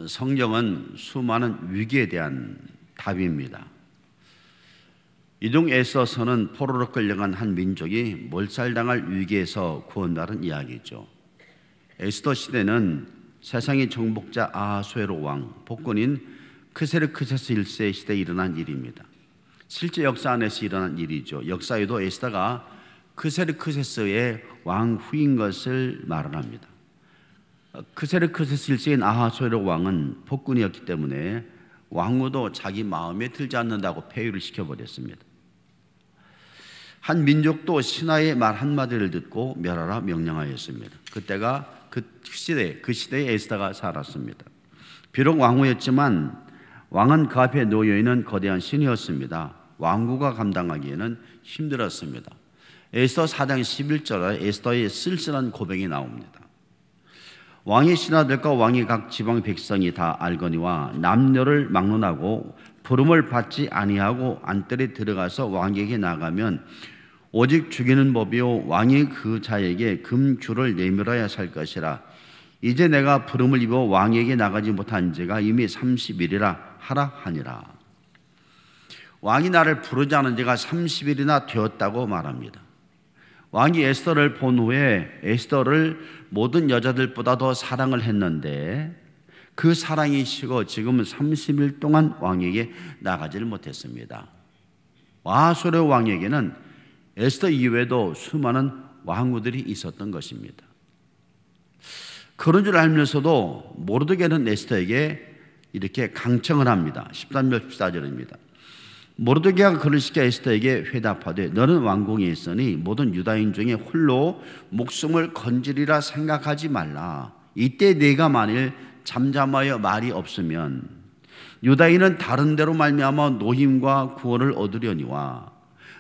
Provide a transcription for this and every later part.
성경은 수많은 위기에 대한 답입니다. 이동 에서서는 포로로 끌려간 한 민족이 몰살당할 위기에서 구원받은 이야기죠. 에스더 시대는 세상의 정복자 아하수에로 왕, 복군인 크세르크세스 1세 시대에 일어난 일입니다. 실제 역사 안에서 일어난 일이죠. 역사에도 에스더가 크세르크세스의 왕 후인 것을 말합니다. 크세르크세스 1세인 아하수에로 왕은 복군이었기 때문에 왕후도 자기 마음에 들지 않는다고 폐위를 시켜버렸습니다. 한 민족도 신하의 말 한마디를 듣고 멸하라 명령하였습니다. 그때가 그 시대에 에스더가 살았습니다. 비록 왕후였지만 왕은 그 앞에 놓여있는 거대한 신이었습니다. 왕후가 감당하기에는 힘들었습니다. 에스더 4장 11절에 에스더의 쓸쓸한 고백이 나옵니다. 왕의 신하들과 왕의 각 지방 백성이 다 알거니와 남녀를 막론하고 부름을 받지 아니하고 안뜰에 들어가서 왕에게 나가면 오직 죽이는 법이요 왕이 그 자에게 금규를 내밀어야 살 것이라. 이제 내가 부름을 입어 왕에게 나가지 못한 지가 이미 30일이라 하라 하니라. 왕이 나를 부르지 않은 지가 30일이나 되었다고 말합니다. 왕이 에스더를 본 후에 에스더를 모든 여자들보다 더 사랑을 했는데 그 사랑이 식어 지금은 30일 동안 왕에게 나가지를 못했습니다. 아하수에로 왕에게는 에스더 이외에도 수많은 왕후들이 있었던 것입니다. 그런 줄 알면서도 모르드게는 에스더에게 이렇게 강청을 합니다. 13절 14절입니다. 모르드게가 그를 시켜 에스더에게 회답하되 너는 왕궁에 있으니 모든 유다인 중에 홀로 목숨을 건지리라 생각하지 말라. 이때 네가 만일 잠잠하여 말이 없으면 유다인은 다른 데로 말미암아 노임과 구원을 얻으려니와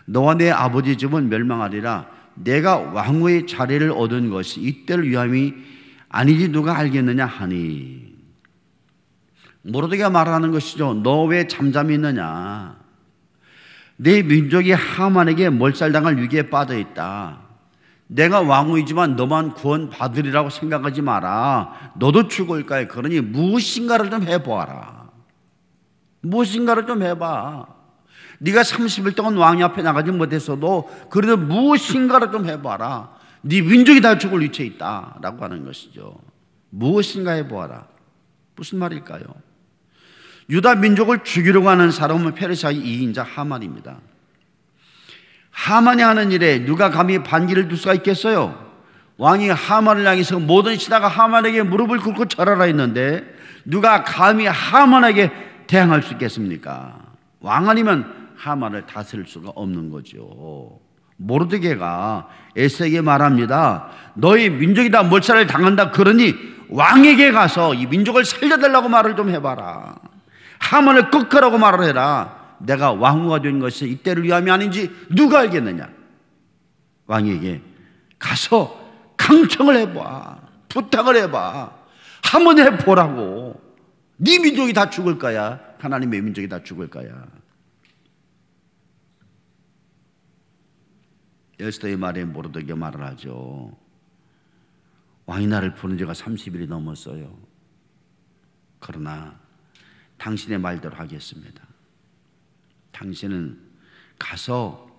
너와 내 아버지 집은 멸망하리라. 내가 왕후의 자리를 얻은 것이 이때를 위함이 아니지 누가 알겠느냐 하니. 모르드게가 말하는 것이죠. 너 왜 잠잠히 있느냐. 내 민족이 하만에게 몰살당할 위기에 빠져 있다. 내가 왕후이지만 너만 구원 받으리라고 생각하지 마라. 너도 죽을 거야. 그러니 무엇인가를 좀 해보아라. 무엇인가를 좀 해봐. 네가 30일 동안 왕이 앞에 나가지 못했어도 그래도 무엇인가를 좀 해봐라. 네 민족이 다 죽을 위치에 있다 라고 하는 것이죠. 무엇인가 해보아라. 무슨 말일까요? 유다 민족을 죽이려고 하는 사람은 페르시아의 2인자 하만입니다. 하만이 하는 일에 누가 감히 반기를 둘 수가 있겠어요? 왕이 하만을 향해서 모든 신하가 하만에게 무릎을 꿇고 절하라 했는데 누가 감히 하만에게 대항할 수 있겠습니까? 왕 아니면 하만을 다스릴 수가 없는 거죠. 모르드게가 에스더에게 말합니다. 너희 민족이 다 몰살을 당한다. 그러니 왕에게 가서 이 민족을 살려달라고 말을 좀 해봐라. 하만을 꺾으라고 말을 해라. 내가 왕후가 된 것이 이때를 위함이 아닌지 누가 알겠느냐. 왕에게 가서 강청을 해봐. 부탁을 해봐. 한번 해보라고. 네 민족이 다 죽을 거야. 하나님의 민족이 다 죽을 거야. 에스더의 말에 모르드게 말을 하죠. 왕이 나를 부른 지가 30일이 넘었어요. 그러나 당신의 말대로 하겠습니다. 당신은 가서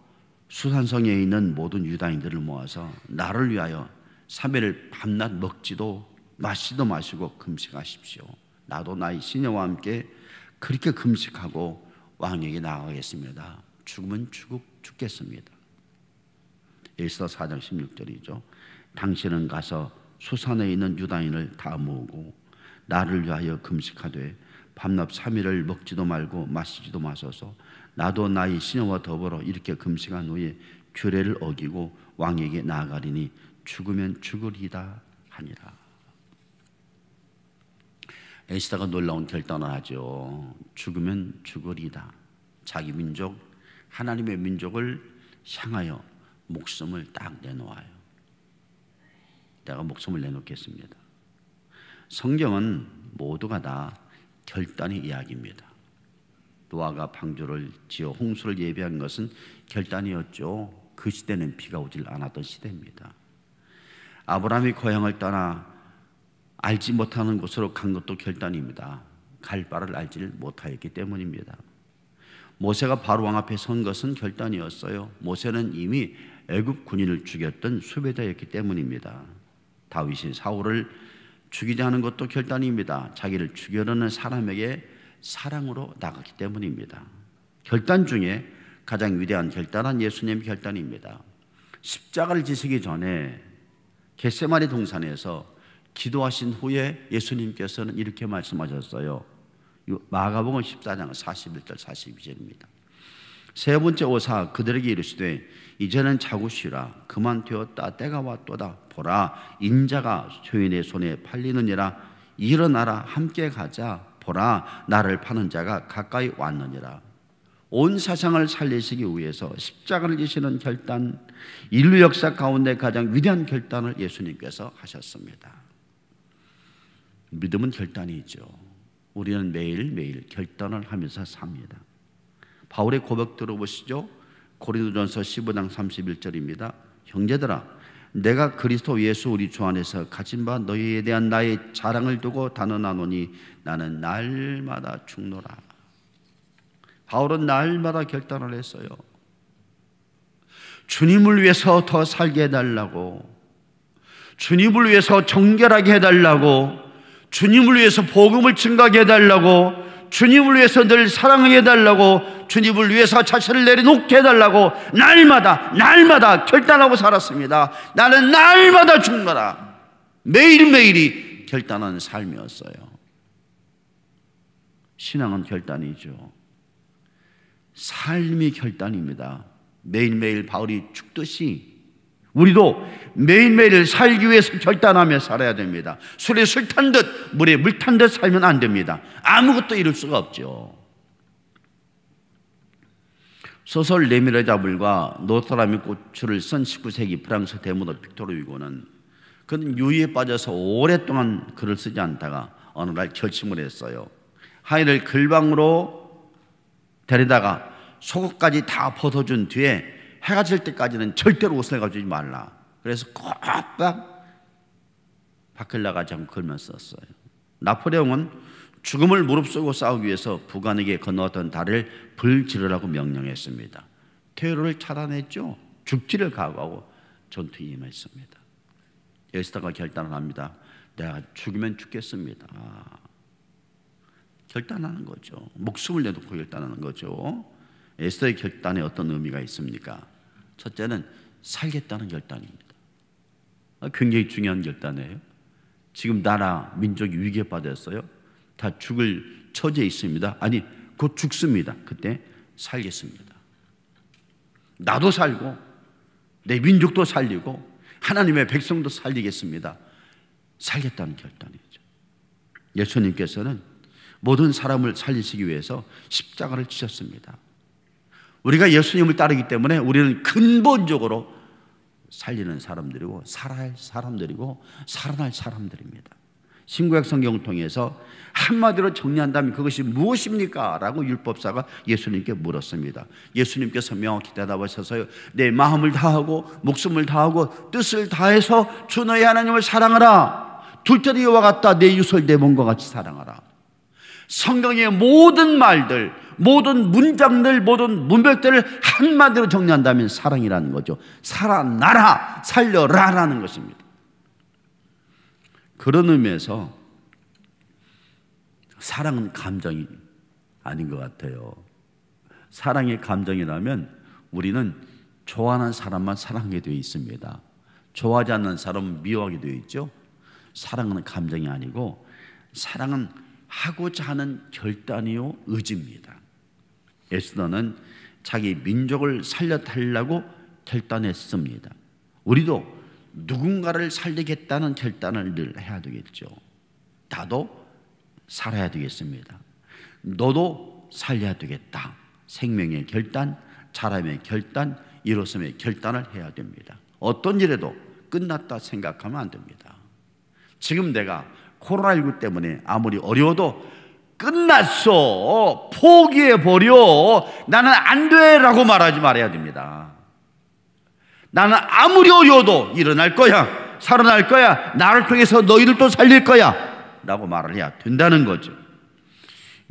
수산성에 있는 모든 유다인들을 모아서 나를 위하여 3일 밤낮 먹지도 마시도 마시고 금식하십시오. 나도 나의 시녀와 함께 그렇게 금식하고 왕에게 나아가겠습니다. 죽으면 죽겠습니다. 에스더 4장 16절이죠. 당신은 가서 수산에 있는 유다인을 다 모으고 나를 위하여 금식하되 밤낮 3일을 먹지도 말고 마시지도 마소서. 나도 나의 시녀와 더불어 이렇게 금식한 후에 규례를 어기고 왕에게 나아가리니 죽으면 죽으리이다 하니라. 에스더가 놀라운 결단을 하죠. 죽으면 죽으리이다. 자기 민족, 하나님의 민족을 향하여 목숨을 딱 내놓아요. 내가 목숨을 내놓겠습니다. 성경은 모두가 다 결단의 이야기입니다. 노아가 방주를 지어 홍수를 예비한 것은 결단이었죠. 그 시대는 비가 오질 않았던 시대입니다. 아브라함이 고향을 떠나 알지 못하는 곳으로 간 것도 결단입니다. 갈 바를 알지 못하였기 때문입니다. 모세가 바로 왕 앞에 선 것은 결단이었어요. 모세는 이미 애굽 군인을 죽였던 수배자였기 때문입니다. 다윗이 사울을 죽이지 않은 것도 결단입니다. 자기를 죽이려는 사람에게 사랑으로 나갔기 때문입니다. 결단 중에 가장 위대한 결단은 예수님의 결단입니다. 십자가를 지시기 전에 겟세마네 동산에서 기도하신 후에 예수님께서는 이렇게 말씀하셨어요. 마가복음 14장 41절 42절입니다. 세 번째 오사 그들에게 이르시되 이제는 자고 쉬라. 그만 되었다. 때가 왔도다. 보라, 인자가 죄인의 손에 팔리느니라. 일어나라, 함께 가자. 보라, 나를 파는 자가 가까이 왔느니라. 온 세상을 살리시기 위해서 십자가를 지시는 결단, 인류 역사 가운데 가장 위대한 결단을 예수님께서 하셨습니다. 믿음은 결단이죠. 우리는 매일매일 결단을 하면서 삽니다. 바울의 고백 들어보시죠. 고린도전서 15장 31절입니다. 형제들아, 내가 그리스도 예수 우리 주 안에서 가진 바 너희에 대한 나의 자랑을 두고 단언하노니 나는 날마다 죽노라. 바울은 날마다 결단을 했어요. 주님을 위해서 더 살게 해달라고, 주님을 위해서 정결하게 해달라고, 주님을 위해서 복음을 증가하게 해달라고, 주님을 위해서 늘 사랑하게 해달라고, 주님을 위해서 자신을 내려놓게 해달라고 날마다 결단하고 살았습니다. 나는 날마다 죽노라. 매일매일이 결단하는 삶이었어요. 신앙은 결단이죠. 삶이 결단입니다. 매일매일 바울이 죽듯이 우리도 매일매일 살기 위해서 결단하며 살아야 됩니다. 술에 술 탄 듯 물에 물 탄 듯 살면 안 됩니다. 아무것도 이룰 수가 없죠. 소설 레미레자블과 노트라미 꽃을 쓴 19세기 프랑스 대문호 빅토르 위고는 그는 유의에 빠져서 오랫동안 글을 쓰지 않다가 어느 날 결심을 했어요. 하인을 글방으로 데려다가 속옷까지 다 벗어준 뒤에 해가 질 때까지는 절대로 옷을 가지지 말라. 그래서 꼭 밖을 나가지 않고 글만 썼어요. 나폴레옹은 죽음을 무릅쓰고 싸우기 위해서 북한에게 건너왔던 다리를 불지르라고 명령했습니다. 테러를 차단했죠. 죽지를 각오하고 전투에 임했습니다. 에스더가 결단을 합니다. 내가 죽으면 죽겠습니다. 결단하는 거죠. 목숨을 내놓고 결단하는 거죠. 에스더의 결단에 어떤 의미가 있습니까? 첫째는 살겠다는 결단입니다. 굉장히 중요한 결단이에요. 지금 나라, 민족이 위기에 빠졌어요. 다 죽을 처지에 있습니다. 아니, 곧 죽습니다. 그때 살겠습니다. 나도 살고 내 민족도 살리고 하나님의 백성도 살리겠습니다. 살겠다는 결단이죠. 예수님께서는 모든 사람을 살리시기 위해서 십자가를 지셨습니다. 우리가 예수님을 따르기 때문에 우리는 근본적으로 살리는 사람들이고 살아야 할 사람들이고 살아날 사람들입니다. 신구약 성경을 통해서 한마디로 정리한다면 그것이 무엇입니까? 라고 율법사가 예수님께 물었습니다. 예수님께서 명확히 대답하셔서요, 내 마음을 다하고 목숨을 다하고 뜻을 다해서 주 너의 하나님을 사랑하라. 둘째도 이와 같다. 내 유설 내 몸과 같이 사랑하라. 성경의 모든 말들, 모든 문장들, 모든 문맥들을 한마디로 정리한다면 사랑이라는 거죠. 살아나라, 살려라라는 것입니다. 그런 의미에서 사랑은 감정이 아닌 것 같아요. 사랑이 감정이라면 우리는 좋아하는 사람만 사랑하게 되어 있습니다. 좋아하지 않는 사람은 미워하게 되어 있죠. 사랑은 감정이 아니고 사랑은 하고자 하는 결단이요 의지입니다. 에스더는 자기 민족을 살려달라고 결단했습니다. 우리도 누군가를 살리겠다는 결단을 늘 해야 되겠죠. 나도 살아야 되겠습니다. 너도 살려야 되겠다. 생명의 결단, 사람의 결단, 일어섬의 결단을 해야 됩니다. 어떤 일에도 끝났다 생각하면 안 됩니다. 지금 내가 코로나19 때문에 아무리 어려워도 끝났어, 포기해버려, 나는 안 돼 라고 말하지 말아야 됩니다. 나는 아무리 어려워도 일어날 거야, 살아날 거야. 나를 통해서 너희들도 살릴 거야 라고 말을 해야 된다는 거죠.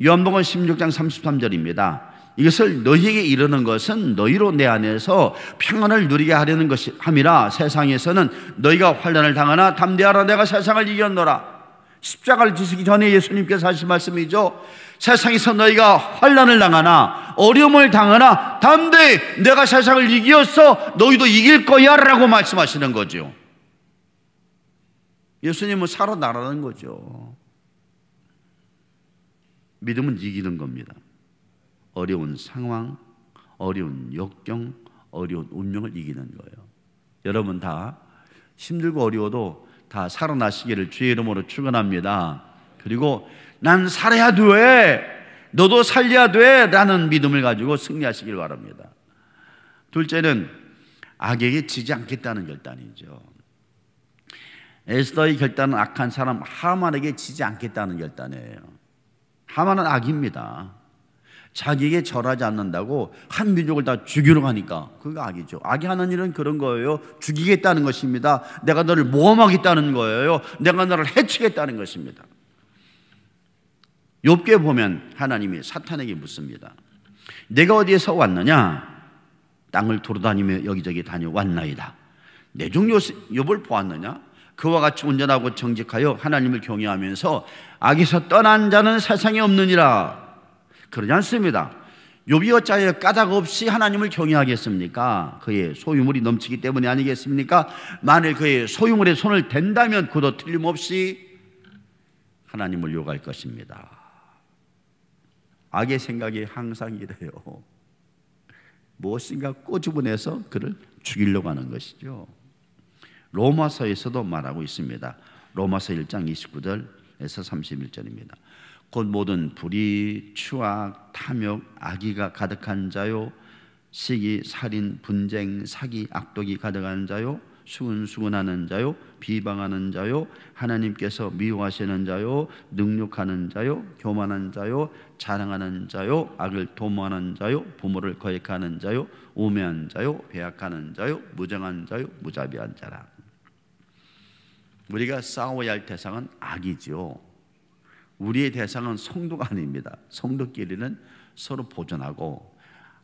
요한복음 16장 33절입니다. 이것을 너희에게 이르는 것은 너희로 내 안에서 평안을 누리게 하려는 것이 함이라. 세상에서는 너희가 환난을 당하나 담대하라, 내가 세상을 이겼노라. 십자가를 지시기 전에 예수님께서 하신 말씀이죠. 세상에서 너희가 환난을 당하나 어려움을 당하나 담대히, 내가 세상을 이겼어, 너희도 이길 거야 라고 말씀하시는 거죠. 예수님은 살아나라는 거죠. 믿음은 이기는 겁니다. 어려운 상황, 어려운 역경, 어려운 운명을 이기는 거예요. 여러분 다 힘들고 어려워도 다 살아나시기를 주의 이름으로 축원합니다. 그리고 난 살아야 돼, 너도 살려야 돼 라는 믿음을 가지고 승리하시길 바랍니다. 둘째는 악에게 지지 않겠다는 결단이죠. 에스더의 결단은 악한 사람 하만에게 지지 않겠다는 결단이에요. 하만은 악입니다. 자기에게 절하지 않는다고 한 민족을 다 죽이러 가니까 그거 악이죠. 악이 하는 일은 그런 거예요. 죽이겠다는 것입니다. 내가 너를 모함하겠다는 거예요. 내가 너를 해치겠다는 것입니다. 욥기에 보면 하나님이 사탄에게 묻습니다. 내가 어디에서 왔느냐? 땅을 돌아다니며 여기저기 다녀왔나이다. 내 종 욥을 보았느냐? 그와 같이 온전하고 정직하여 하나님을 경외하면서 악에서 떠난 자는 세상에 없느니라. 그러지 않습니다. 욥이 어찌하여 까닭 없이 하나님을 경외하겠습니까? 그의 소유물이 넘치기 때문이 아니겠습니까? 만일 그의 소유물에 손을 댄다면 그도 틀림없이 하나님을 욕할 것입니다. 악의 생각이 항상 이래요. 무엇인가 꼬집어내서 그를 죽이려고 하는 것이죠. 로마서에서도 말하고 있습니다. 로마서 1장 29절에서 31절입니다. 곧 모든 불의, 추악, 탐욕, 악의가 가득한 자요, 시기, 살인, 분쟁, 사기, 악독이 가득한 자요, 수근수근하는 자요, 비방하는 자요, 하나님께서 미워하시는 자요, 능욕하는 자요, 교만한 자요, 자랑하는 자요, 악을 도모하는 자요, 부모를 거역하는 자요, 우매한 자요, 배약하는 자요, 무정한 자요, 무자비한 자라. 우리가 싸워야 할 대상은 악이죠. 우리의 대상은 성도가 아닙니다. 성도끼리는 서로 보존하고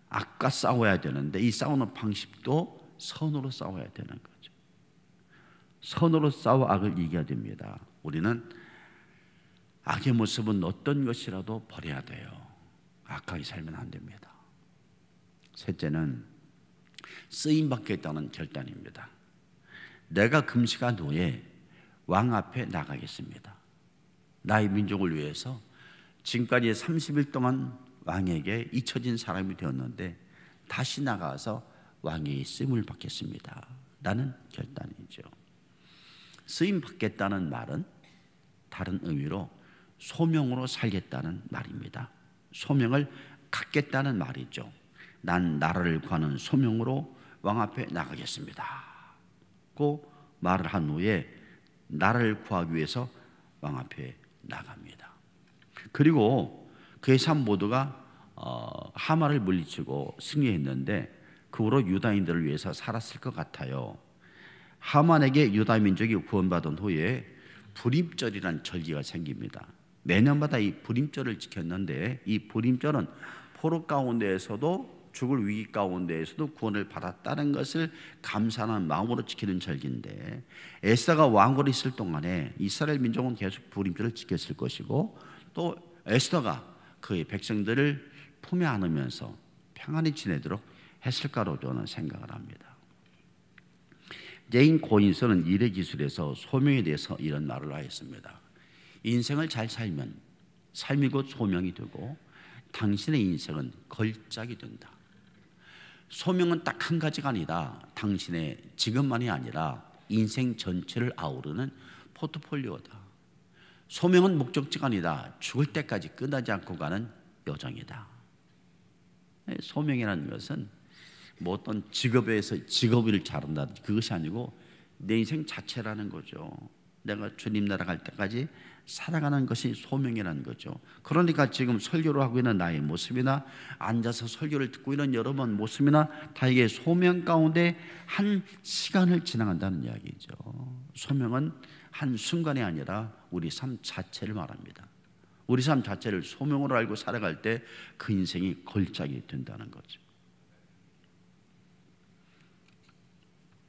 악과 싸워야 되는데 이 싸우는 방식도 선으로 싸워야 되는 거죠. 선으로 싸워 악을 이겨야 됩니다. 우리는 악의 모습은 어떤 것이라도 버려야 돼요. 악하게 살면 안 됩니다. 셋째는 쓰임받겠다는 결단입니다. 내가 금시간 후에 왕 앞에 나가겠습니다. 나의 민족을 위해서 지금까지 30일 동안 왕에게 잊혀진 사람이 되었는데 다시 나가서 왕의 쓰임을 받겠습니다 라는 결단이죠. 쓰임 받겠다는 말은 다른 의미로 소명으로 살겠다는 말입니다. 소명을 갖겠다는 말이죠. 난 나라를 구하는 소명으로 왕 앞에 나가겠습니다 고 말을 한 후에 나라를 구하기 위해서 왕 앞에 나갑니다. 그리고 그의 삶 모두가 하만을 물리치고 승리했는데 그 후로 유다인들을 위해서 살았을 것 같아요. 하만에게 유다 민족이 구원받은 후에 불임절이라는 절기가 생깁니다. 매년마다 이 불임절을 지켰는데 이 불임절은 포로 가운데에서도 죽을 위기 가운데에서도 구원을 받았다는 것을 감사하는 마음으로 지키는 절기인데 에스더가 왕으로 있을 동안에 이스라엘 민족은 계속 불임절을 지켰을 것이고 또 에스더가 그의 백성들을 품에 안으면서 평안히 지내도록 했을까로 저는 생각을 합니다. 제인 고인서는 일의 기술에서 소명에 대해서 이런 말을 하였습니다. 인생을 잘 살면 삶이 곧 소명이 되고 당신의 인생은 걸작이 된다. 소명은 딱 한 가지가 아니라 당신의 지금만이 아니라 인생 전체를 아우르는 포트폴리오다. 소명은 목적지가 아니라 죽을 때까지 끝나지 않고 가는 여정이다. 소명이라는 것은 뭐 어떤 직업에서 직업을 잘한다 그것이 아니고 내 인생 자체라는 거죠. 내가 주님 나라 갈 때까지 살아가는 것이 소명이라는 거죠. 그러니까 지금 설교를 하고 있는 나의 모습이나 앉아서 설교를 듣고 있는 여러분 모습이나 다 이게 소명 가운데 한 시간을 지나간다는 이야기죠. 소명은 한 순간이 아니라 우리 삶 자체를 말합니다. 우리 삶 자체를 소명으로 알고 살아갈 때 그 인생이 걸작이 된다는 거죠.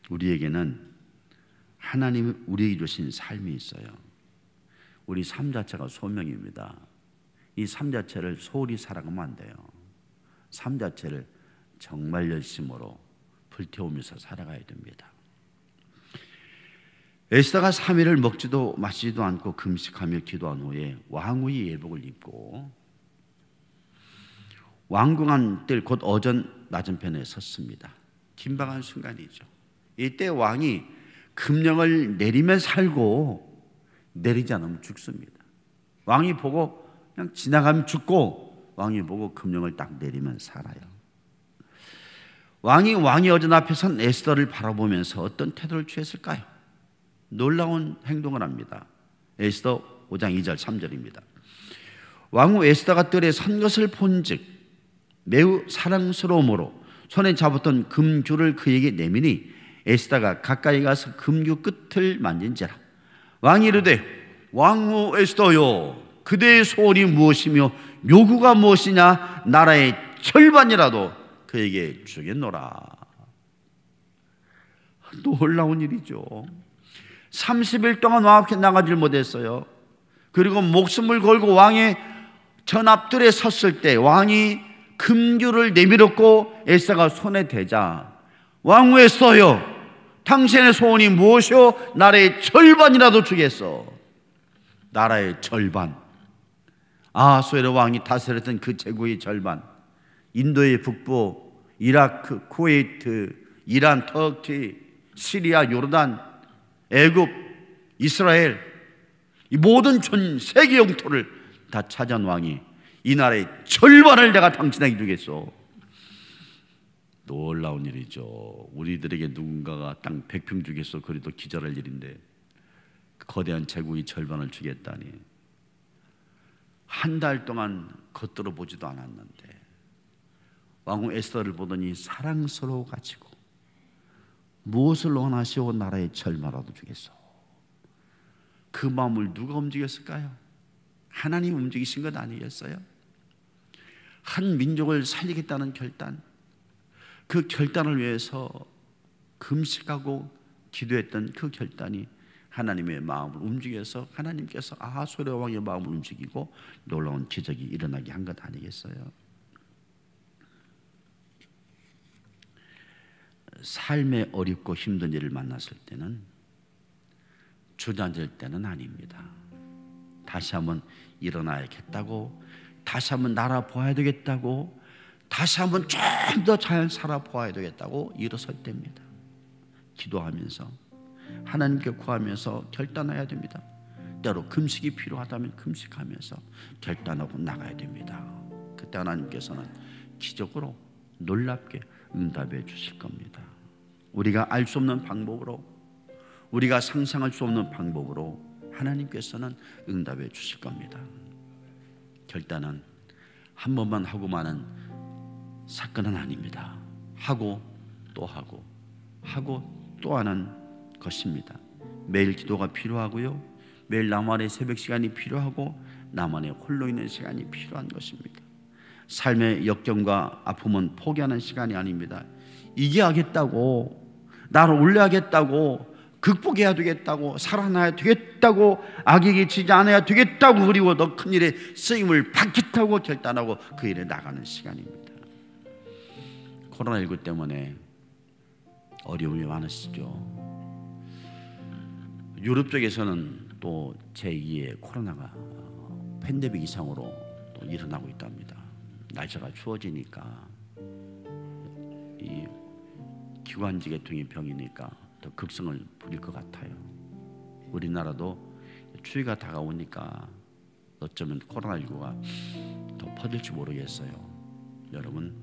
우리에게는 하나님이 우리에게 주신 삶이 있어요. 우리 삶 자체가 소명입니다. 이 삶 자체를 소홀히 살아가면 안 돼요. 삶 자체를 정말 열심으로 불태우면서 살아가야 됩니다. 에스더가 3일을 먹지도 마시지도 않고 금식하며 기도한 후에 왕후의 예복을 입고 왕궁한 뜰 곧 어전 맞은편에 섰습니다. 긴박한 순간이죠. 이때 왕이 금령을 내리면 살고 내리지 않으면 죽습니다. 왕이 보고 그냥 지나가면 죽고 왕이 보고 금령을 딱 내리면 살아요. 왕이 어전 앞에 선 에스더를 바라보면서 어떤 태도를 취했을까요? 놀라운 행동을 합니다. 에스더 5장 2절 3절입니다. 왕후 에스더가 뜰에 선 것을 본즉 매우 사랑스러움으로 손에 잡았던 금줄을 그에게 내미니 에스더가 가까이 가서 금규 끝을 만진지라. 왕이 이르되 왕후 에스더요 그대의 소원이 무엇이며 요구가 무엇이냐 나라의 절반이라도 그에게 주겠노라. 놀라운 일이죠. 30일 동안 왕 앞에 나가질 못했어요. 그리고 목숨을 걸고 왕의 전앞들에 섰을 때 왕이 금규를 내밀었고 에스더가 손에 대자 왕후 에스더요 당신의 소원이 무엇이오? 나라의 절반이라도 주겠어. 나라의 절반. 아하수에르 왕이 다스렸던 그 제국의 절반, 인도의 북부, 이라크, 쿠웨이트, 이란, 터키, 시리아, 요르단, 애굽, 이스라엘 이 모든 전 세계 영토를 다 차지한 왕이 이 나라의 절반을 내가 당신에게 주겠소. 놀라운 일이죠. 우리들에게 누군가가 땅 100평 주겠소. 그래도 기절할 일인데 거대한 제국의 절반을 주겠다니. 한 달 동안 겉들어 보지도 않았는데 왕후 에스더를 보더니 사랑스러워 가지고 무엇을 원하시오? 나라의 절반이라도 주겠소. 그 마음을 누가 움직였을까요? 하나님 움직이신 것 아니겠어요? 한 민족을 살리겠다는 결단, 그 결단을 위해서 금식하고 기도했던 그 결단이 하나님의 마음을 움직여서 하나님께서 아하수에르 왕의 마음을 움직이고 놀라운 기적이 일어나게 한 것 아니겠어요? 삶의 어렵고 힘든 일을 만났을 때는 주저앉을 때는 아닙니다. 다시 한번 일어나야겠다고, 다시 한번 나라 보아야 되겠다고, 다시 한번 좀 더 잘 살아보아야 되겠다고 일어설 때입니다. 기도하면서 하나님께 구하면서 결단해야 됩니다. 때로 금식이 필요하다면 금식하면서 결단하고 나가야 됩니다. 그때 하나님께서는 기적으로 놀랍게 응답해 주실 겁니다. 우리가 알 수 없는 방법으로, 우리가 상상할 수 없는 방법으로 하나님께서는 응답해 주실 겁니다. 결단은 한 번만 하고 마는 사건은 아닙니다. 하고 또 하고 하고 또 하는 것입니다. 매일 기도가 필요하고요, 매일 나만의 새벽 시간이 필요하고 나만의 홀로 있는 시간이 필요한 것입니다. 삶의 역경과 아픔은 포기하는 시간이 아닙니다. 이겨야겠다고, 나를 올려야겠다고, 극복해야 되겠다고, 살아나야 되겠다고, 악에게 지지 않아야 되겠다고, 그리고 더 큰 일에 쓰임을 받겠다고 결단하고 그 일에 나가는 시간입니다. 코로나19 때문에 어려움이 많으시죠. 유럽 쪽에서는 또 제2의 코로나가 팬데믹 이상으로 또 일어나고 있답니다. 날씨가 추워지니까 이 기관지 계통의 병이니까 더 극성을 부릴 것 같아요. 우리나라도 추위가 다가오니까 어쩌면 코로나19가 더 퍼질지 모르겠어요. 여러분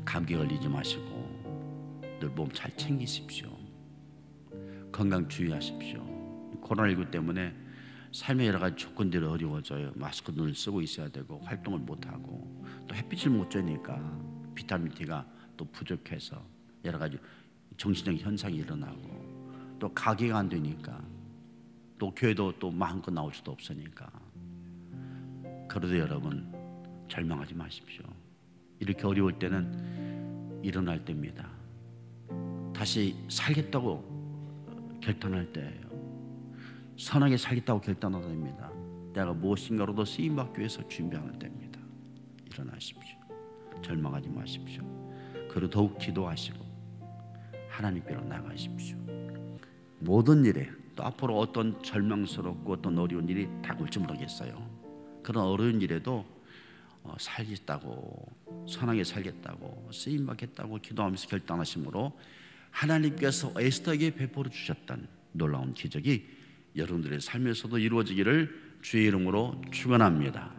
감기 걸리지 마시고 늘 몸 잘 챙기십시오. 건강 주의하십시오. 코로나19 때문에 삶의 여러 가지 조건들이 어려워져요. 마스크를 쓰고 있어야 되고 활동을 못하고 또 햇빛을 못 쬐니까 비타민 D가 또 부족해서 여러 가지 정신적 현상이 일어나고 또 가게가 안 되니까 또 교회도 또 마음껏 나올 수도 없으니까. 그래도 여러분 절망하지 마십시오. 이렇게 어려울 때는 일어날 때입니다. 다시 살겠다고 결단할 때예요. 선하게 살겠다고 결단하는 때입니다. 내가 무엇인가로도 쓰임받기 위해서 준비하는 때입니다. 일어나십시오. 절망하지 마십시오. 그리고 더욱 기도하시고 하나님께로 나가십시오. 모든 일에 또 앞으로 어떤 절망스럽고 어떤 어려운 일이 다가올지 모르겠어요. 그런 어려운 일에도 살겠다고, 선하게 살겠다고, 쓰임받겠다고 기도하면서 결단하심으로 하나님께서 에스더에게 베풀어 주셨던 놀라운 기적이 여러분들의 삶에서도 이루어지기를 주의 이름으로 축원합니다.